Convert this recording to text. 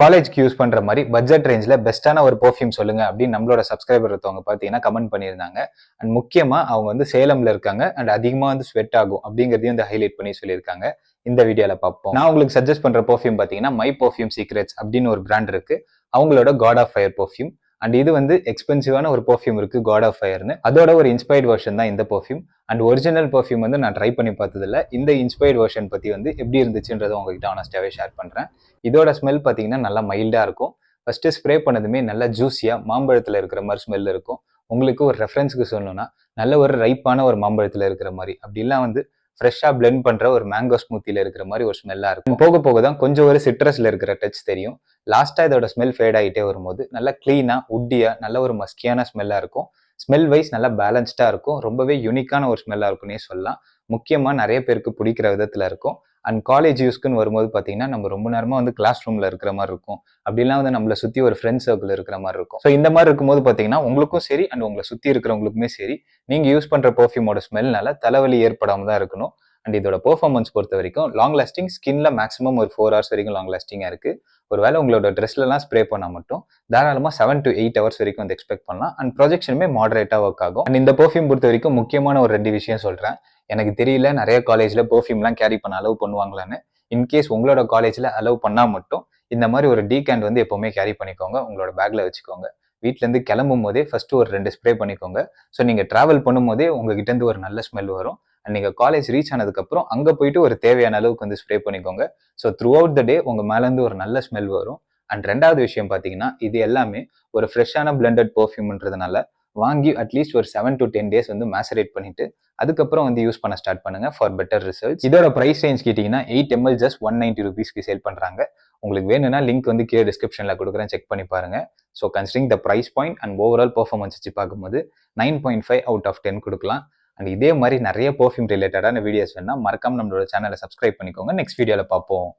காலேஜ்க்கு யூஸ் பண்ற மாதிரி பட்ஜெட் ரேஞ்சில் பெஸ்ட்டான ஒரு பெர்ஃப்யூம் சொல்லுங்க அப்படின்னு நம்மளோட சப்ஸ்கிரைபர் ஒருத்தவங்க பார்த்தீங்கன்னா கமெண்ட் பண்ணியிருந்தாங்க. அண்ட் முக்கியமா அவங்க வந்து சேலம்ல இருக்காங்க அண்ட் அதிகமாக வந்து ஸ்வெட் ஆகும் அப்படிங்கிறதையும் வந்து ஹைலைட் பண்ணி சொல்லியிருக்காங்க. இந்த வீடியோல பார்ப்போம். நான் உங்களுக்கு சஜஸ்ட் பண்ற பெர்ஃப்யூம் பார்த்தீங்கன்னா மை பெர்ஃப்யூம் சீக்ரெட்ஸ் அப்படின்னு ஒரு பிராண்ட் இருக்கு. அவங்களோட god of fire perfume. And இது வந்து எக்ஸ்பென்சிவான ஒரு பெர்ஃப்யூம் இருக்கு, காட் ஆஃப் ஃபயர்னு. அதோட ஒரு இன்ஸ்பயர்ட் வெர்ஷன் தான் இந்த பெர்ஃப்யூம். அண்ட் ஒரிஜினல் பெர்ஃப்யூம் வந்து நான் ட்ரை பண்ணி பார்த்ததில்ல. இந்த இன்ஸ்பயர்ட் வெர்ஷன் பத்தி வந்து எப்படி இருந்துச்சுன்றதை உங்ககிட்ட ஆனஸ்டாவே ஷேர் பண்றேன். இதோட ஸ்மெல் பார்த்தீங்கன்னா நல்லா மைல்டா இருக்கும். ஃபர்ஸ்ட் ஸ்ப்ரே பண்ணதுமே நல்லா ஜூஸியா மாம்பழத்துல இருக்கிற மாதிரி ஸ்மெல் இருக்கும். உங்களுக்கு ஒரு ரெஃபரன்ஸ்க்கு சொல்லணும்னா நல்ல ஒரு ரைப்பான ஒரு மாம்பழத்துல இருக்கிற மாதிரி, அப்படிலாம் வந்து ஃப்ரெஷ்ஷாக பிளெண்ட் பண்ற ஒரு மேங்கோ ஸ்மூத்தில இருக்கிற மாதிரி ஒரு ஸ்மெல்லா இருக்கும். போக போக தான் கொஞ்சம் ஒரு சிட்ரஸ்ல இருக்கிற டச் தெரியும். லாஸ்டா இதோட ஸ்மெல் ஃபேட் ஆகிட்டே வரும்போது நல்லா கிளீனா உட்டியா நல்ல ஒரு மஸ்கியான ஸ்மெல்லா இருக்கும். ஸ்மெல் வைஸ் நல்லா பேலன்ஸ்டா இருக்கும். ரொம்பவே யூனிக்கான ஒரு ஸ்மெல்லா இருக்குன்னே சொல்லலாம். முக்கியமா நிறைய பேருக்கு பிடிக்கிற விதத்துல இருக்கும். அண்ட் காலேஜ் யூஸ்க்குன்னு வரும்போது பார்த்தீங்கன்னா நம்ம ரொம்ப நேரமா வந்து கிளாஸ் ரூம்ல இருக்கிற மாதிரி இருக்கும். அப்படிலாம் வந்து நம்மளை சுற்றி ஒரு ஃப்ரெண்ட் சர்க்கிள் இருக்கிற மாதிரி இருக்கும். ஸோ இந்த மாதிரி இருக்கும்போது பார்த்தீங்கன்னா உங்களுக்கும் சரி அண்ட் உங்களை சுற்றி இருக்கிறவங்களுக்குமே சரி நீங்கள் யூஸ் பண்ணுற பெர்ஃப்யூமோட ஸ்மெல்னால தலைவலி ஏற்படாமல் தான் இருக்கணும். அண்ட் இதோட பெர்ஃபார்மன்ஸ் பொறுத்த வரைக்கும் லாங் லாஸ்டிங், ஸ்கின்ல மேக்ஸிமம் ஒரு 4 hours வரைக்கும் லாங் லாஸ்டிங்காக இருக்கு. ஒருவேளை உங்களோட ட்ரெஸ்லாம் ஸ்ப்ரே பண்ணால் மட்டும் தாராளமாக 7 to 8 hours வரைக்கும் வந்து எக்ஸ்பெக்ட் பண்ணலாம். அண்ட் ப்ரொஜெக்ஷனுமே மாடரேட்டாக ஒர்க் ஆகும். அண்ட் இந்த பெர்ஃப்யூம் பொறுத்த வரைக்கும் முக்கியமான ஒரு 2 விஷயம் சொல்கிறேன். எனக்கு தெரியல நிறைய காலேஜில் பெர்ஃப்யூம்லாம் கேரி பண்ண அலோவ் பண்ணுவாங்களான்னு. இன்கேஸ் உங்களோட காலேஜில் அலோவ் பண்ணால் மட்டும் இந்த மாதிரி ஒரு டீகேண்ட் வந்து எப்போவுமே கேரி பண்ணிக்கோங்க, உங்களோட பேக்கில் வச்சுக்கோங்க. வீட்டிலேருந்து கிளம்பும் போதே ஃபர்ஸ்ட் ஒரு 2 ஸ்ப்ரே பண்ணிக்கோங்க. ஸோ நீங்கள் ட்ராவல் பண்ணும்போதே உங்ககிட்ட ஒரு நல்ல ஸ்மெல் வரும். அண்ட் நீங்கள் காலேஜ் ரீச் ஆனதுக்கப்புறம் அங்கே போயிட்டு ஒரு தேவையான அளவுக்கு வந்து ஸ்ப்ரே பண்ணிக்கோங்க. ஸோ த்ரூ அவுட் த டே உங்கள் மேலேருந்து ஒரு நல்ல ஸ்மெல் வரும். அண்ட் ரெண்டாவது விஷயம் பார்த்தீங்கன்னா இது எல்லாமே ஒரு ஃப்ரெஷ்ஷான பிளெண்டட் பெர்ஃப்யூம்ன்றதுனால வாங்கி அட்லீஸ்ட் ஒரு 7 to 10 days வந்து மேசரேட் பண்ணிட்டு அதுக்கப்புறம் வந்து யூஸ் பண்ண ஸ்டார்ட் பண்ணுங்க ஃபார் பெட்டர் ரிசல்ட்ஸ். இதோட பிரைஸ் ரேஞ்ச் கேட்டிங்கன்னா 8 ml ஜஸ்ட் 190 rupeesக்கு சேல் பண்ணுறாங்க. உங்களுக்கு வேணும்னா லிங்க் வந்து கீழே டிஸ்கிரிப்ஷனில் கொடுக்குறேன், செக் பண்ணி பாருங்க. So considering the price point and overall performance வச்சு பார்க்கும்போது 9.5 out of 10 கொடுக்கலாம். அண்ட் இதே மாதிரி நிறைய பெர்ஃப்யூம் ரிலேட்டடான வீடியோஸ் வேணா மறக்காம நம்மளோட சேனலை சப்ஸ்கிரைப் பண்ணிக்கோங்க. நெக்ஸ்ட் வீடியோவில் பார்ப்போம்.